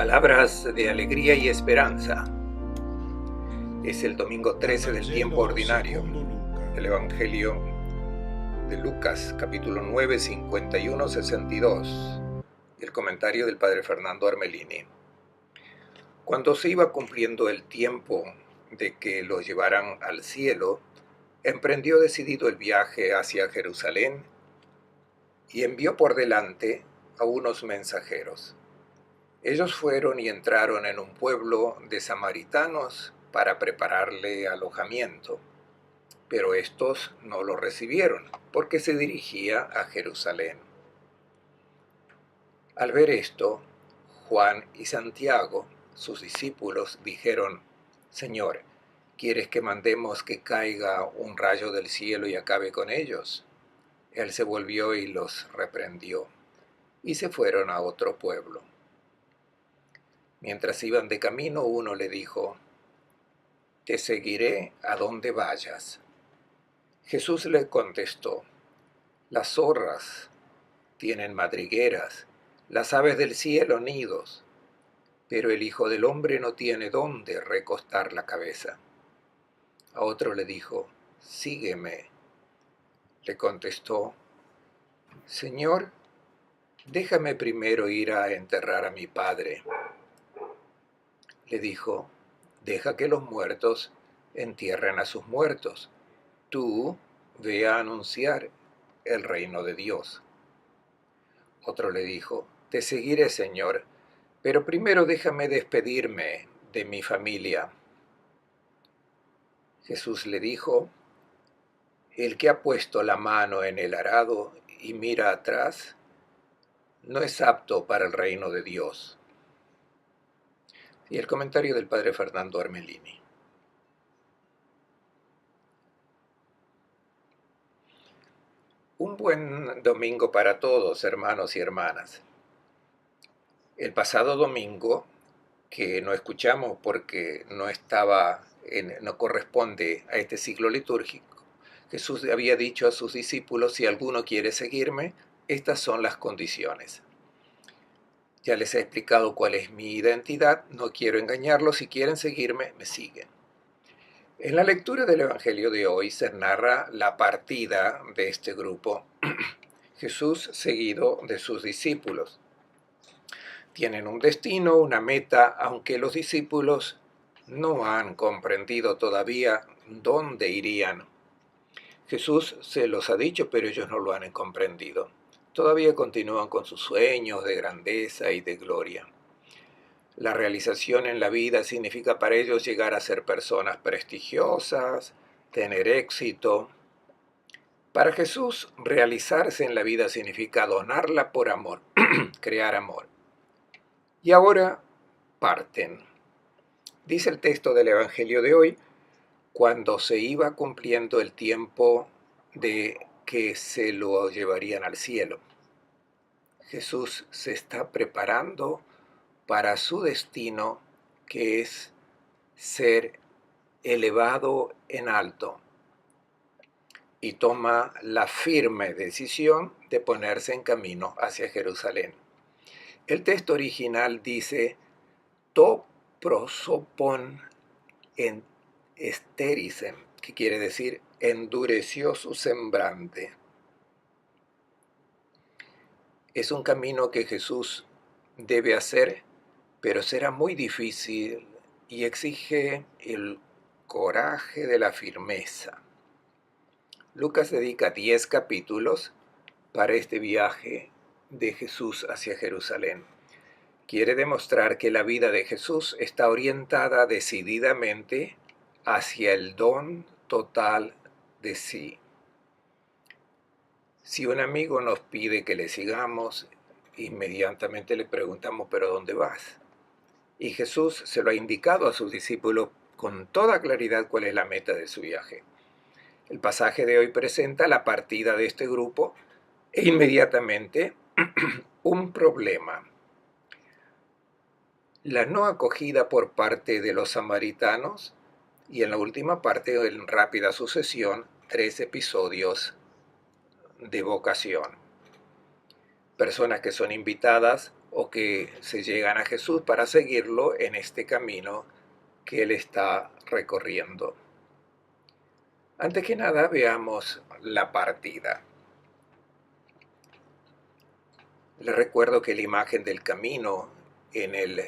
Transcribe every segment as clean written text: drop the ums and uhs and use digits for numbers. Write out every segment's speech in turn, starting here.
Palabras de alegría y esperanza. Es el domingo 13 del tiempo ordinario del Evangelio de Lucas, capítulo 9, 51-62. El comentario del padre Fernando Armelini. Cuando se iba cumpliendo el tiempo de que lo llevaran al cielo, emprendió decidido el viaje hacia Jerusalén y envió por delante a unos mensajeros. Ellos fueron y entraron en un pueblo de samaritanos para prepararle alojamiento, pero estos no lo recibieron, porque se dirigía a Jerusalén. Al ver esto, Juan y Santiago, sus discípulos, dijeron: «Señor, ¿quieres que mandemos que caiga un rayo del cielo y acabe con ellos?» Él se volvió y los reprendió, y se fueron a otro pueblo. Mientras iban de camino, uno le dijo: «Te seguiré a donde vayas». Jesús le contestó: «Las zorras tienen madrigueras, las aves del cielo nidos, pero el Hijo del Hombre no tiene dónde recostar la cabeza». A otro le dijo: «Sígueme». Le contestó: «Señor, déjame primero ir a enterrar a mi padre». Le dijo: «Deja que los muertos entierren a sus muertos. Tú ve a anunciar el reino de Dios». Otro le dijo: «Te seguiré, Señor, pero primero déjame despedirme de mi familia». Jesús le dijo: «El que ha puesto la mano en el arado y mira atrás, no es apto para el reino de Dios». Y el comentario del padre Fernando Armelini. Un buen domingo para todos, hermanos y hermanas. El pasado domingo, que no escuchamos porque no corresponde a este ciclo litúrgico, Jesús había dicho a sus discípulos: «Si alguno quiere seguirme, estas son las condiciones». Ya les he explicado cuál es mi identidad, no quiero engañarlos, si quieren seguirme, me siguen. En la lectura del Evangelio de hoy se narra la partida de este grupo, Jesús seguido de sus discípulos. Tienen un destino, una meta, aunque los discípulos no han comprendido todavía dónde irían. Jesús se los ha dicho, pero ellos no lo han comprendido. Todavía continúan con sus sueños de grandeza y de gloria. La realización en la vida significa para ellos llegar a ser personas prestigiosas, tener éxito. Para Jesús, realizarse en la vida significa donarla por amor, crear amor. Y ahora parten. Dice el texto del Evangelio de hoy: cuando se iba cumpliendo el tiempo de que se lo llevarían al cielo. Jesús se está preparando para su destino, que es ser elevado en alto, y toma la firme decisión de ponerse en camino hacia Jerusalén. El texto original dice: «To prosopon en estéricem», que quiere decir endureció su semblante. Es un camino que Jesús debe hacer, pero será muy difícil y exige el coraje de la firmeza. Lucas dedica 10 capítulos para este viaje de Jesús hacia Jerusalén. Quiere demostrar que la vida de Jesús está orientada decididamente hacia el don total de sí. Si un amigo nos pide que le sigamos, inmediatamente le preguntamos: «¿Pero dónde vas?». Y Jesús se lo ha indicado a sus discípulos con toda claridad cuál es la meta de su viaje. El pasaje de hoy presenta la partida de este grupo e inmediatamente un problema: la no acogida por parte de los samaritanos, y en la última parte, en rápida sucesión, 3 episodios de vocación. Personas que son invitadas o que se llegan a Jesús para seguirlo en este camino que él está recorriendo. Antes que nada, veamos la partida. Les recuerdo que la imagen del camino en el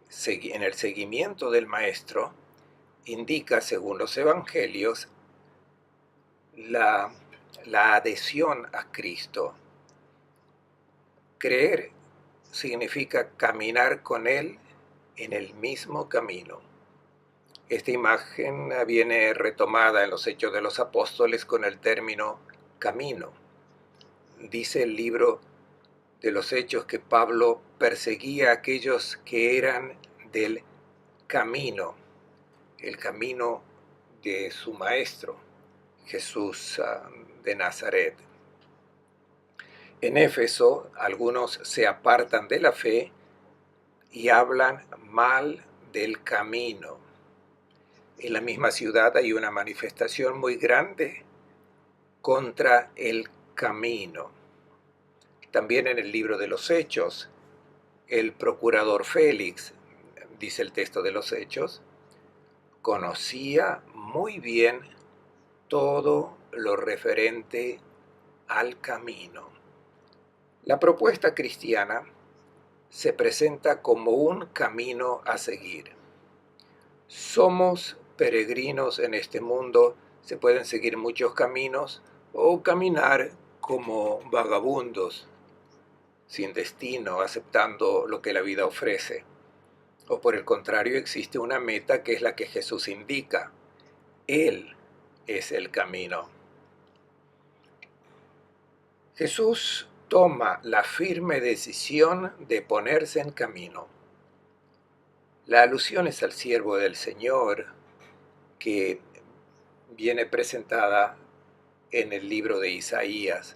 seguimiento del Maestro indica, según los evangelios, la adhesión a Cristo. Creer significa caminar con Él en el mismo camino. Esta imagen viene retomada en los Hechos de los Apóstoles con el término camino. Dice el libro de los Hechos que Pablo perseguía a aquellos que eran del camino, el camino de su maestro, Jesús de Nazaret. En Éfeso, algunos se apartan de la fe y hablan mal del camino. En la misma ciudad hay una manifestación muy grande contra el camino. También en el libro de los Hechos, el procurador Félix, dice el texto de los Hechos, conocía muy bien todo lo referente al camino. La propuesta cristiana se presenta como un camino a seguir. Somos peregrinos en este mundo, se pueden seguir muchos caminos o caminar como vagabundos, sin destino, aceptando lo que la vida ofrece. O por el contrario, existe una meta que es la que Jesús indica. Él es el camino. Jesús toma la firme decisión de ponerse en camino. La alusión es al siervo del Señor, que viene presentada en el libro de Isaías.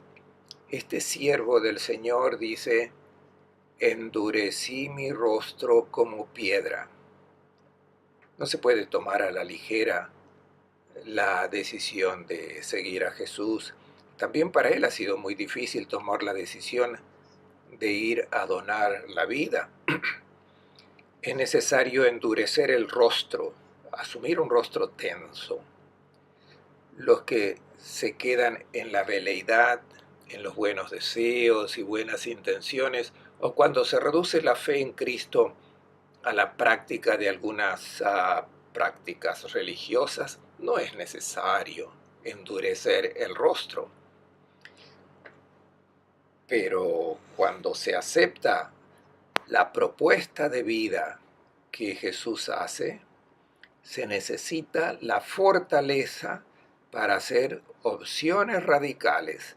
Este siervo del Señor dice: endurecí mi rostro como piedra. No se puede tomar a la ligera la decisión de seguir a Jesús. También para él ha sido muy difícil tomar la decisión de ir a donar la vida. Es necesario endurecer el rostro, asumir un rostro tenso. Los que se quedan en la veleidad, en los buenos deseos y buenas intenciones, o cuando se reduce la fe en Cristo a la práctica de algunas prácticas religiosas, no es necesario endurecer el rostro. Pero cuando se acepta la propuesta de vida que Jesús hace, se necesita la fortaleza para hacer opciones radicales.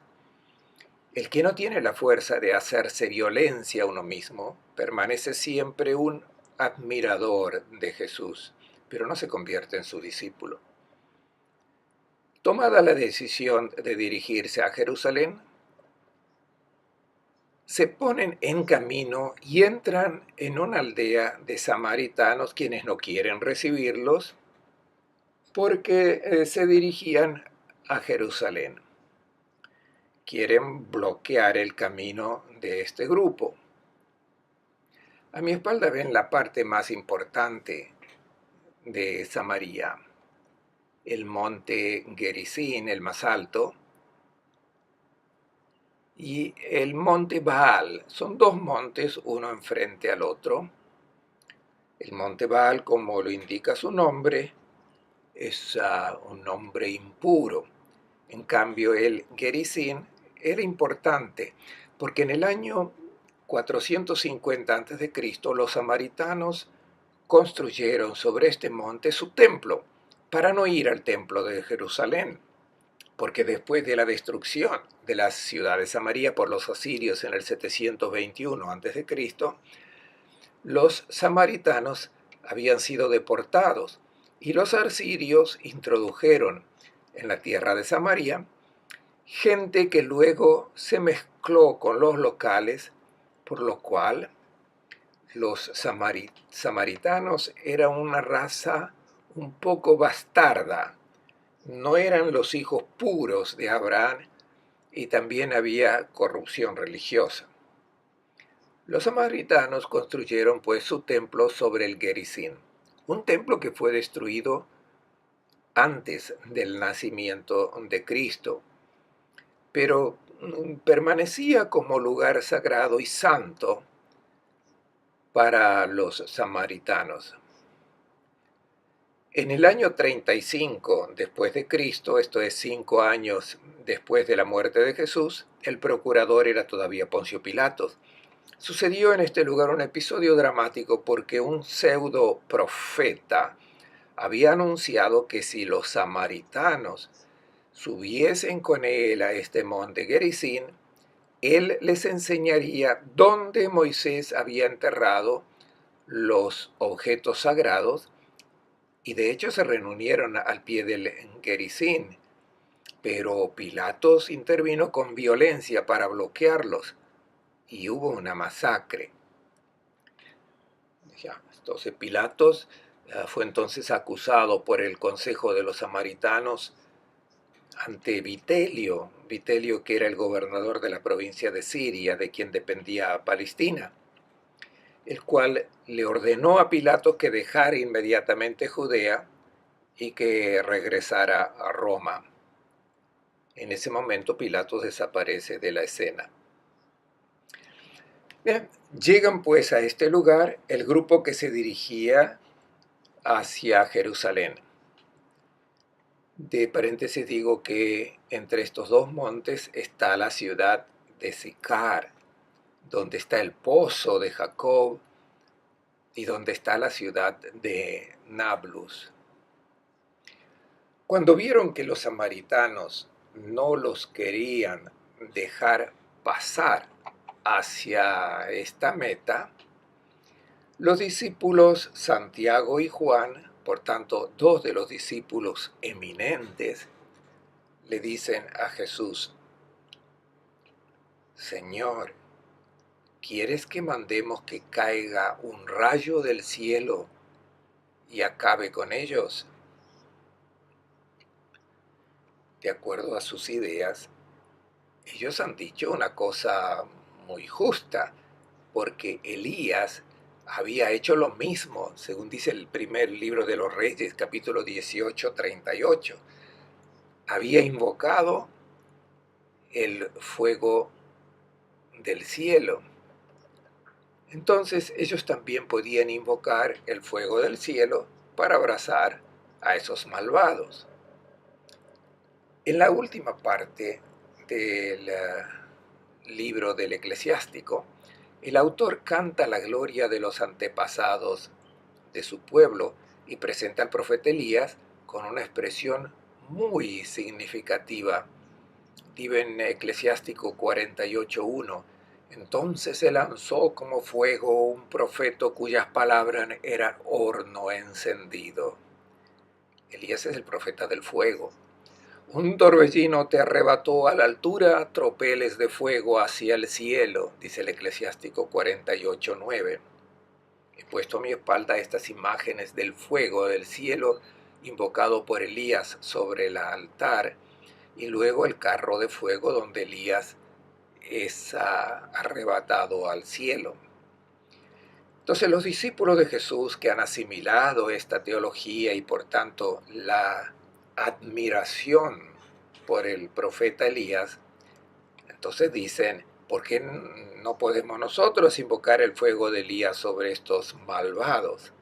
El que no tiene la fuerza de hacerse violencia a uno mismo permanece siempre un admirador de Jesús, pero no se convierte en su discípulo. Tomada la decisión de dirigirse a Jerusalén, se ponen en camino y entran en una aldea de samaritanos quienes no quieren recibirlos porque se dirigían a Jerusalén. Quieren bloquear el camino de este grupo. A mi espalda ven la parte más importante de Samaria, el monte Gerizim, el más alto, y el monte Baal. Son dos montes, uno enfrente al otro. El monte Baal, como lo indica su nombre, es un nombre impuro. En cambio, el Gerizim era importante, porque en el año 450 a.C., los samaritanos construyeron sobre este monte su templo, para no ir al templo de Jerusalén, porque después de la destrucción de la ciudad de Samaria por los asirios en el 721 a.C., los samaritanos habían sido deportados y los asirios introdujeron en la tierra de Samaria gente que luego se mezcló con los locales, por lo cual los samaritanos eran una raza un poco bastarda. No eran los hijos puros de Abraham y también había corrupción religiosa. Los samaritanos construyeron pues su templo sobre el Gerizim, un templo que fue destruido antes del nacimiento de Cristo, pero permanecía como lugar sagrado y santo para los samaritanos. En el año 35 después de Cristo, esto es 5 años después de la muerte de Jesús, el procurador era todavía Poncio Pilatos. Sucedió en este lugar un episodio dramático porque un pseudo profeta había anunciado que si los samaritanos subiesen con él a este monte Gerizim, él les enseñaría dónde Moisés había enterrado los objetos sagrados, y de hecho se reunieron al pie del Gerizim, pero Pilatos intervino con violencia para bloquearlos y hubo una masacre. Entonces Pilatos fue entonces acusado por el Consejo de los Samaritanos ante Vitelio, Vitelio que era el gobernador de la provincia de Siria, de quien dependía Palestina, el cual le ordenó a Pilatos que dejara inmediatamente Judea y que regresara a Roma. En ese momento Pilatos desaparece de la escena. Bien, llegan pues a este lugar el grupo que se dirigía hacia Jerusalén. De paréntesis digo que entre estos dos montes está la ciudad de Sicar, donde está el pozo de Jacob y donde está la ciudad de Nablus. Cuando vieron que los samaritanos no los querían dejar pasar hacia esta meta, los discípulos Santiago y Juan, por tanto, dos de los discípulos eminentes, le dicen a Jesús: Señor, ¿quieres que mandemos que caiga un rayo del cielo y acabe con ellos? De acuerdo a sus ideas, ellos han dicho una cosa muy justa, porque Elías había hecho lo mismo, según dice el primer libro de los Reyes, capítulo 18, 38. Había invocado el fuego del cielo. Entonces ellos también podían invocar el fuego del cielo para abrazar a esos malvados. En la última parte del libro del Eclesiástico, el autor canta la gloria de los antepasados de su pueblo y presenta al profeta Elías con una expresión muy significativa. Dice en Eclesiástico 48:1: entonces se lanzó como fuego un profeta cuyas palabras eran horno encendido. Elías es el profeta del fuego. Un torbellino te arrebató a la altura, tropeles de fuego hacia el cielo, dice el Eclesiástico 48:9. He puesto a mi espalda estas imágenes del fuego del cielo invocado por Elías sobre el altar, y luego el carro de fuego donde Elías es arrebatado al cielo. Entonces los discípulos de Jesús, que han asimilado esta teología y por tanto la admiración por el profeta Elías, entonces dicen: ¿por qué no podemos nosotros invocar el fuego de Elías sobre estos malvados?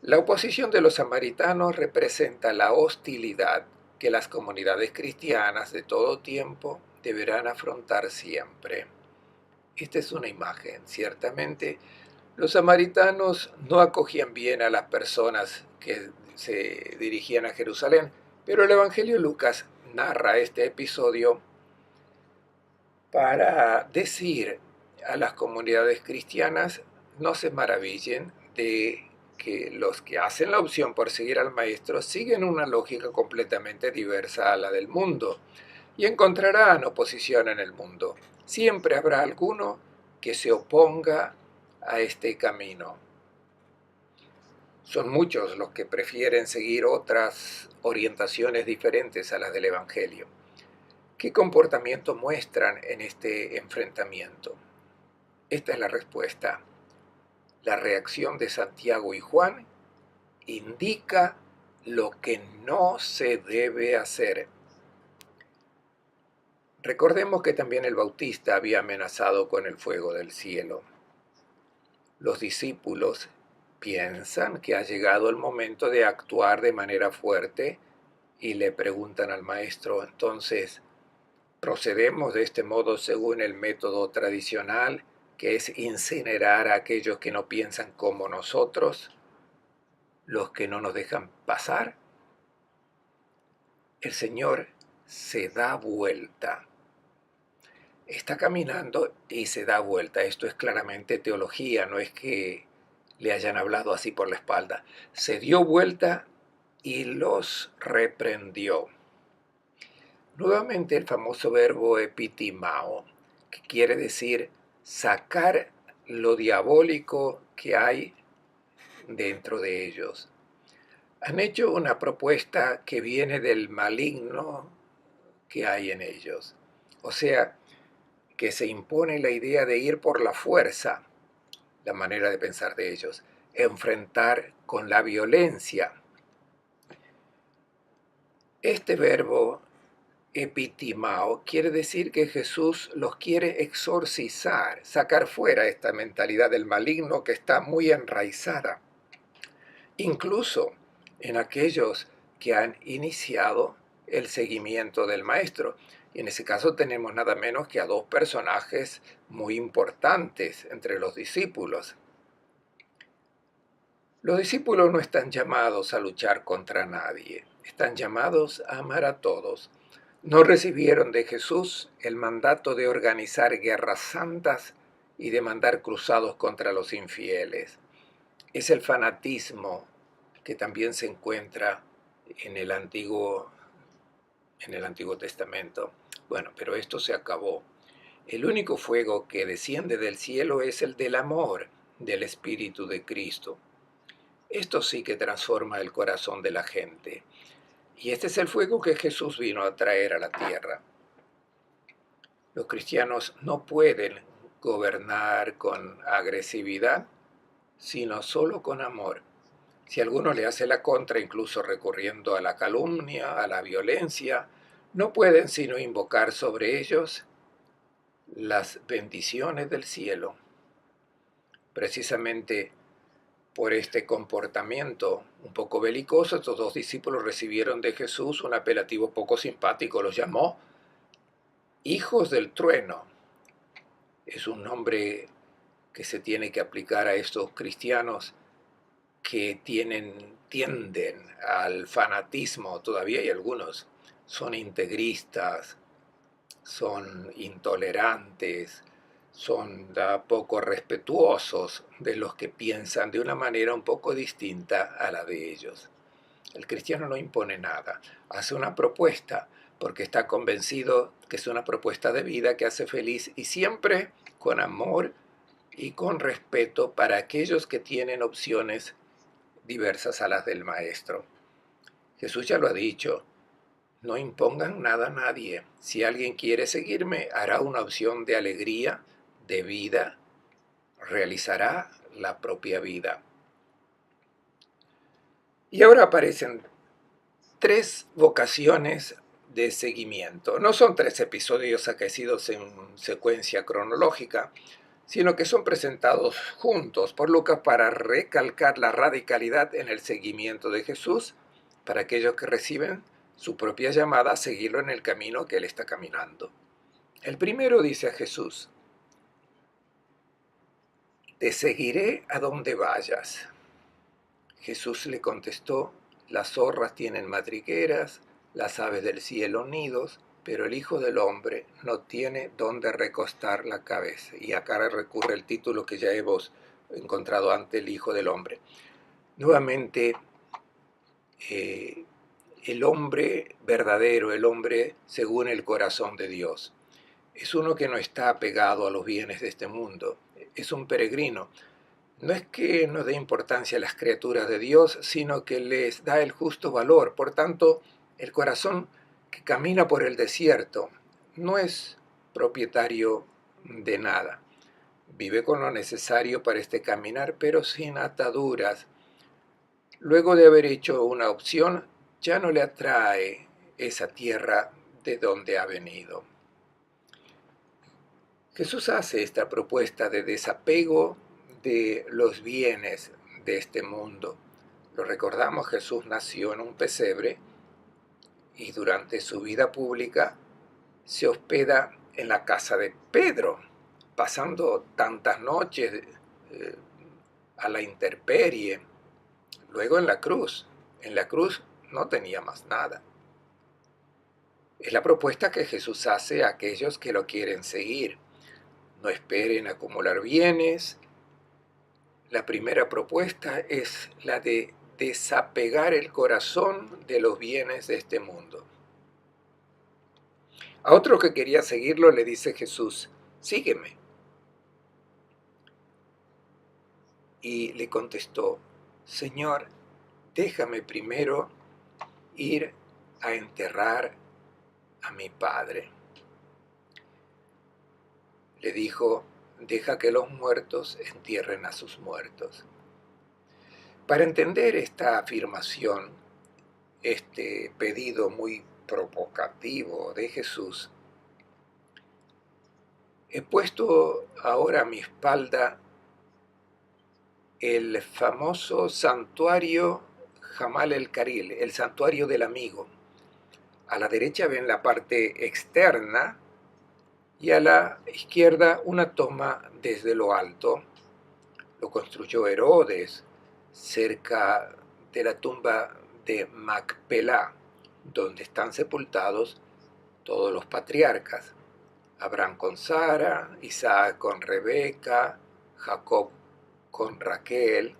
La oposición de los samaritanos representa la hostilidad que las comunidades cristianas de todo tiempo deberán afrontar siempre. Esta es una imagen. Ciertamente, los samaritanos no acogían bien a las personas que se dirigían a Jerusalén, pero el Evangelio de Lucas narra este episodio para decir a las comunidades cristianas: no se maravillen de que los que hacen la opción por seguir al Maestro siguen una lógica completamente diversa a la del mundo, y encontrarán oposición en el mundo. Siempre habrá alguno que se oponga a este camino. Son muchos los que prefieren seguir otras orientaciones diferentes a las del Evangelio. ¿Qué comportamiento muestran en este enfrentamiento? Esta es la respuesta. La reacción de Santiago y Juan indica lo que no se debe hacer. Recordemos que también el Bautista había amenazado con el fuego del cielo. Los discípulos piensan que ha llegado el momento de actuar de manera fuerte y le preguntan al maestro, entonces, ¿procedemos de este modo según el método tradicional, que es incinerar a aquellos que no piensan como nosotros, los que no nos dejan pasar? El Señor se da vuelta. Está caminando y se da vuelta. Esto es claramente teología, no es que le hayan hablado así por la espalda. Se dio vuelta y los reprendió. Nuevamente el famoso verbo epitimao, que quiere decir sacar lo diabólico que hay dentro de ellos. Han hecho una propuesta que viene del maligno que hay en ellos. O sea, que se impone la idea de ir por la fuerza, la manera de pensar de ellos, enfrentar con la violencia. Este verbo epitimao quiere decir que Jesús los quiere exorcizar, sacar fuera esta mentalidad del maligno que está muy enraizada, incluso en aquellos que han iniciado el seguimiento del Maestro. Y en ese caso tenemos nada menos que a dos personajes muy importantes entre los discípulos. Los discípulos no están llamados a luchar contra nadie, están llamados a amar a todos. No recibieron de Jesús el mandato de organizar guerras santas y de mandar cruzados contra los infieles. Es el fanatismo que también se encuentra en el Antiguo Testamento. Bueno, pero esto se acabó. El único fuego que desciende del cielo es el del amor del Espíritu de Cristo. Esto sí que transforma el corazón de la gente. Y este es el fuego que Jesús vino a traer a la tierra. Los cristianos no pueden gobernar con agresividad, sino solo con amor. Si alguno le hace la contra, incluso recurriendo a la calumnia, a la violencia, no pueden sino invocar sobre ellos las bendiciones del cielo. Precisamente por este comportamiento un poco belicoso, estos dos discípulos recibieron de Jesús un apelativo poco simpático, los llamó hijos del trueno. Es un nombre que se tiene que aplicar a estos cristianos que tienden al fanatismo. Todavía hay algunos, son integristas, son intolerantes, son poco respetuosos de los que piensan de una manera un poco distinta a la de ellos. El cristiano no impone nada, hace una propuesta porque está convencido que es una propuesta de vida que hace feliz y siempre con amor y con respeto para aquellos que tienen opciones diversas a las del Maestro. Jesús ya lo ha dicho, no impongan nada a nadie. Si alguien quiere seguirme, hará una opción de alegría, de vida, realizará la propia vida. Y ahora aparecen tres vocaciones de seguimiento. No son tres episodios acaecidos en secuencia cronológica, sino que son presentados juntos por Lucas para recalcar la radicalidad en el seguimiento de Jesús para aquellos que reciben su propia llamada a seguirlo en el camino que él está caminando. El primero dice a Jesús: te seguiré a donde vayas. Jesús le contestó: las zorras tienen madrigueras, las aves del cielo nidos, pero el Hijo del Hombre no tiene dónde recostar la cabeza. Y acá recurre el título que ya hemos encontrado antes, el Hijo del Hombre. Nuevamente, el hombre verdadero, el hombre según el corazón de Dios, es uno que no está apegado a los bienes de este mundo, es un peregrino. No es que no dé importancia a las criaturas de Dios, sino que les da el justo valor. Por tanto, el corazón que camina por el desierto no es propietario de nada. Vive con lo necesario para este caminar, pero sin ataduras. Luego de haber hecho una opción, ya no le atrae esa tierra de donde ha venido. Jesús hace esta propuesta de desapego de los bienes de este mundo. Lo recordamos, Jesús nació en un pesebre y durante su vida pública se hospeda en la casa de Pedro, pasando tantas noches eh, a la intemperie. Luego en la cruz no tenía más nada. Es la propuesta que Jesús hace a aquellos que lo quieren seguir. No esperen acumular bienes. La primera propuesta es la de desapegar el corazón de los bienes de este mundo. A otro que quería seguirlo le dice Jesús, sígueme. Y le contestó, Señor, déjame primero ir a enterrar a mi padre. Le dijo, deja que los muertos entierren a sus muertos. Para entender esta afirmación, este pedido muy provocativo de Jesús, he puesto ahora a mi espalda el famoso santuario Jamal el Karil, el santuario del amigo. A la derecha ven la parte externa y a la izquierda una toma desde lo alto. Lo construyó Herodes cerca de la tumba de Macpelá, donde están sepultados todos los patriarcas. Abraham con Sara, Isaac con Rebeca, Jacob con Raquel.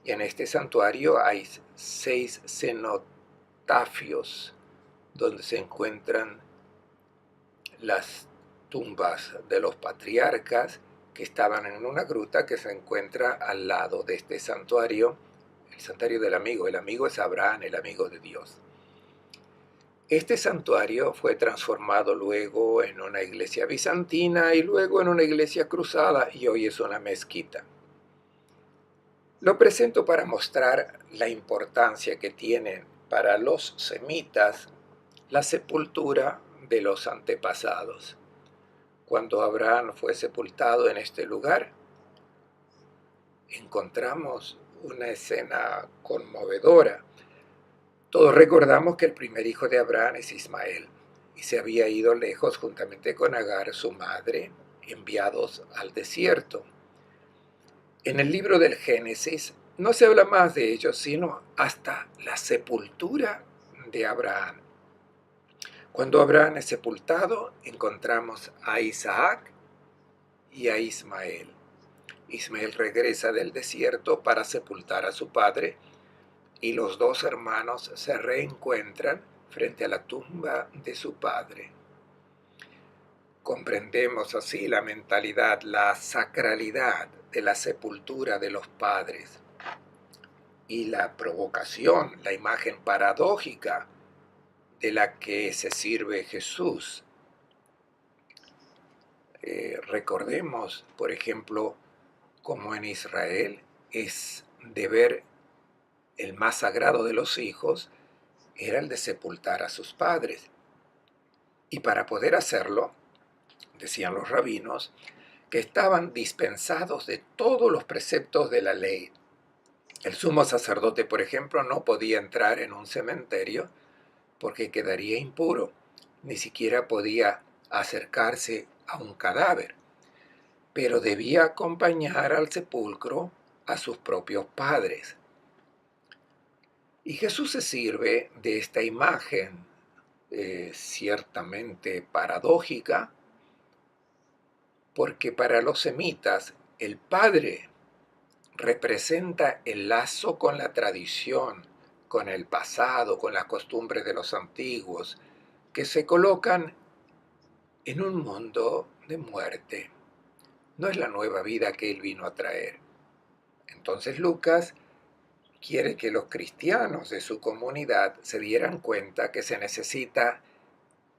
Y en este santuario hay 6 cenotafios donde se encuentran las tumbas de los patriarcas que estaban en una gruta que se encuentra al lado de este santuario, el santuario del amigo. El amigo es Abraham, el amigo de Dios. Este santuario fue transformado luego en una iglesia bizantina y luego en una iglesia cruzada y hoy es una mezquita. Lo presento para mostrar la importancia que tiene para los semitas la sepultura de los antepasados. Cuando Abraham fue sepultado en este lugar, encontramos una escena conmovedora. Todos recordamos que el primer hijo de Abraham es Ismael y se había ido lejos juntamente con Agar, su madre, enviados al desierto. En el libro del Génesis no se habla más de ellos, sino hasta la sepultura de Abraham. Cuando Abraham es sepultado, encontramos a Isaac y a Ismael. Ismael regresa del desierto para sepultar a su padre y los dos hermanos se reencuentran frente a la tumba de su padre. Comprendemos así la mentalidad, la sacralidad de la sepultura de los padres y la provocación, la imagen paradójica de la que se sirve Jesús. Recordemos, por ejemplo, como en Israel es deber el más sagrado de los hijos era el de sepultar a sus padres. Y para poder hacerlo, decían los rabinos, que estaban dispensados de todos los preceptos de la ley. El sumo sacerdote, por ejemplo, no podía entrar en un cementerio porque quedaría impuro, ni siquiera podía acercarse a un cadáver, pero debía acompañar al sepulcro a sus propios padres. Y Jesús se sirve de esta imagen ciertamente paradójica, porque para los semitas el padre representa el lazo con la tradición, con el pasado, con las costumbres de los antiguos, que se colocan en un mundo de muerte. No es la nueva vida que él vino a traer. Entonces Lucas quiere que los cristianos de su comunidad se dieran cuenta que se necesita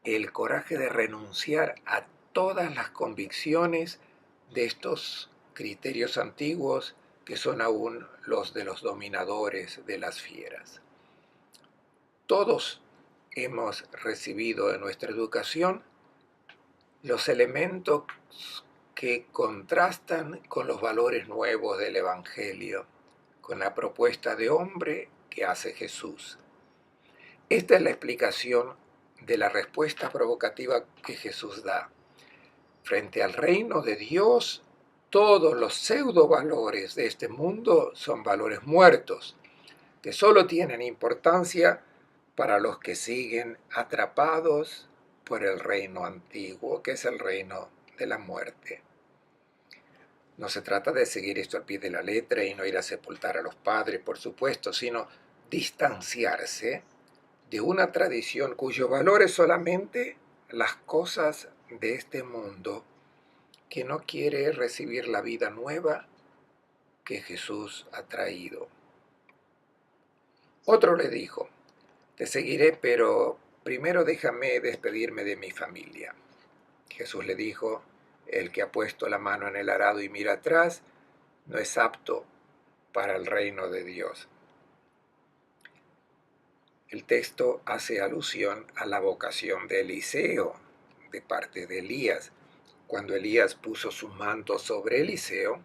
el coraje de renunciar a todas las convicciones de estos criterios antiguos que son aún los de los dominadores de las fieras. Todos hemos recibido en nuestra educación los elementos que contrastan con los valores nuevos del Evangelio, con la propuesta de hombre que hace Jesús. Esta es la explicación de la respuesta provocativa que Jesús da. Frente al reino de Dios, todos los pseudo-valores de este mundo son valores muertos, que solo tienen importancia para los que siguen atrapados por el reino antiguo, que es el reino de la muerte. No se trata de seguir esto al pie de la letra y no ir a sepultar a los padres, por supuesto, sino distanciarse de una tradición cuyo valor es solamente las cosas de este mundo, que no quiere recibir la vida nueva que Jesús ha traído. Otro le dijo: te seguiré, pero primero déjame despedirme de mi familia. Jesús le dijo: el que ha puesto la mano en el arado y mira atrás, no es apto para el reino de Dios. El texto hace alusión a la vocación de Eliseo, de parte de Elías, cuando Elías puso su manto sobre Eliseo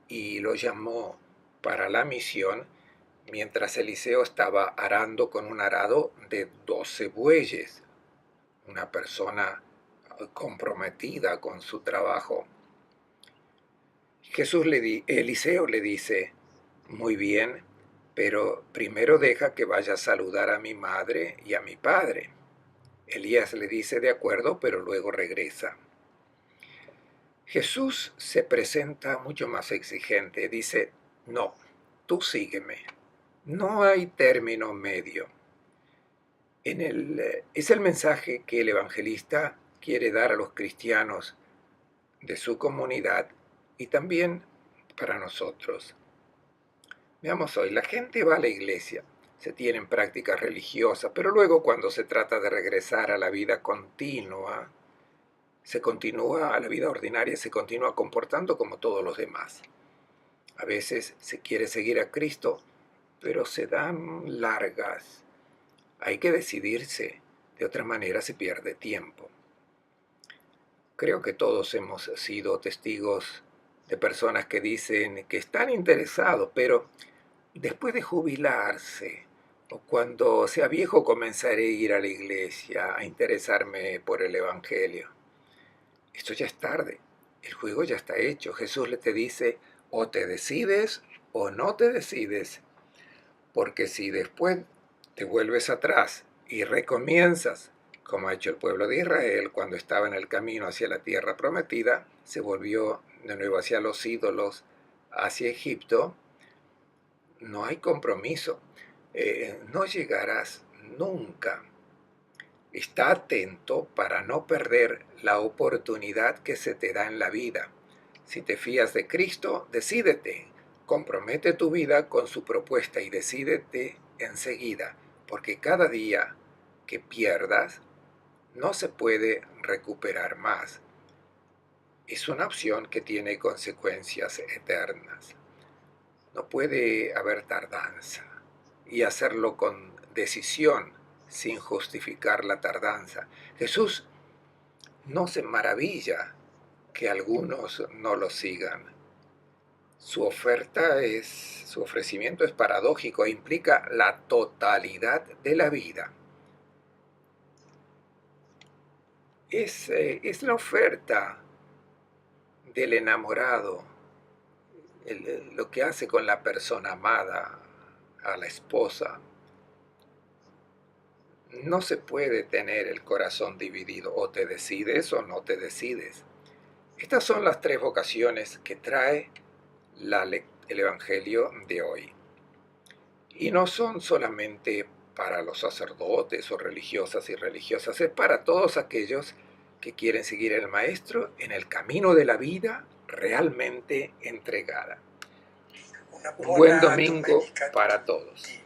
y lo llamó para la misión, mientras Eliseo estaba arando con un arado de 12 bueyes, una persona comprometida con su trabajo. Eliseo le dice: muy bien, pero primero deja que vaya a saludar a mi madre y a mi padre. Elías le dice: de acuerdo, pero luego regresa. Jesús se presenta mucho más exigente. Dice: no, tú sígueme. No hay término medio. Es el mensaje que el evangelista quiere dar a los cristianos de su comunidad y también para nosotros. Veamos hoy, la gente va a la iglesia, se tienen prácticas religiosas, pero luego cuando se trata de regresar a la vida continua, a la vida ordinaria, se continúa comportando como todos los demás. A veces se quiere seguir a Cristo, pero se dan largas. Hay que decidirse, de otra manera se pierde tiempo. Creo que todos hemos sido testigos de personas que dicen que están interesados, pero después de jubilarse o cuando sea viejo comenzaré a ir a la iglesia, a interesarme por el Evangelio. Esto ya es tarde, el juego ya está hecho. Jesús te dice: o te decides o no te decides, porque si después te vuelves atrás y recomienzas, como ha hecho el pueblo de Israel cuando estaba en el camino hacia la tierra prometida, se volvió de nuevo hacia los ídolos, hacia Egipto, no hay compromiso, no llegarás nunca. Está atento para no perder la oportunidad que se te da en la vida. Si te fías de Cristo, decídete, compromete tu vida con su propuesta y decídete enseguida, porque cada día que pierdas no se puede recuperar más. Es una opción que tiene consecuencias eternas. No puede haber tardanza, y hacerlo con decisión, sin justificar la tardanza. Jesús no se maravilla que algunos no lo sigan. Su ofrecimiento es paradójico e implica la totalidad de la vida. Es la oferta del enamorado, lo que hace con la persona amada, a la esposa. No se puede tener el corazón dividido, o te decides o no te decides. Estas son las tres vocaciones que trae el Evangelio de hoy. Y no son solamente para los sacerdotes o religiosas y religiosas, es para todos aquellos que quieren seguir al Maestro en el camino de la vida realmente entregada. Un buen domingo para todos.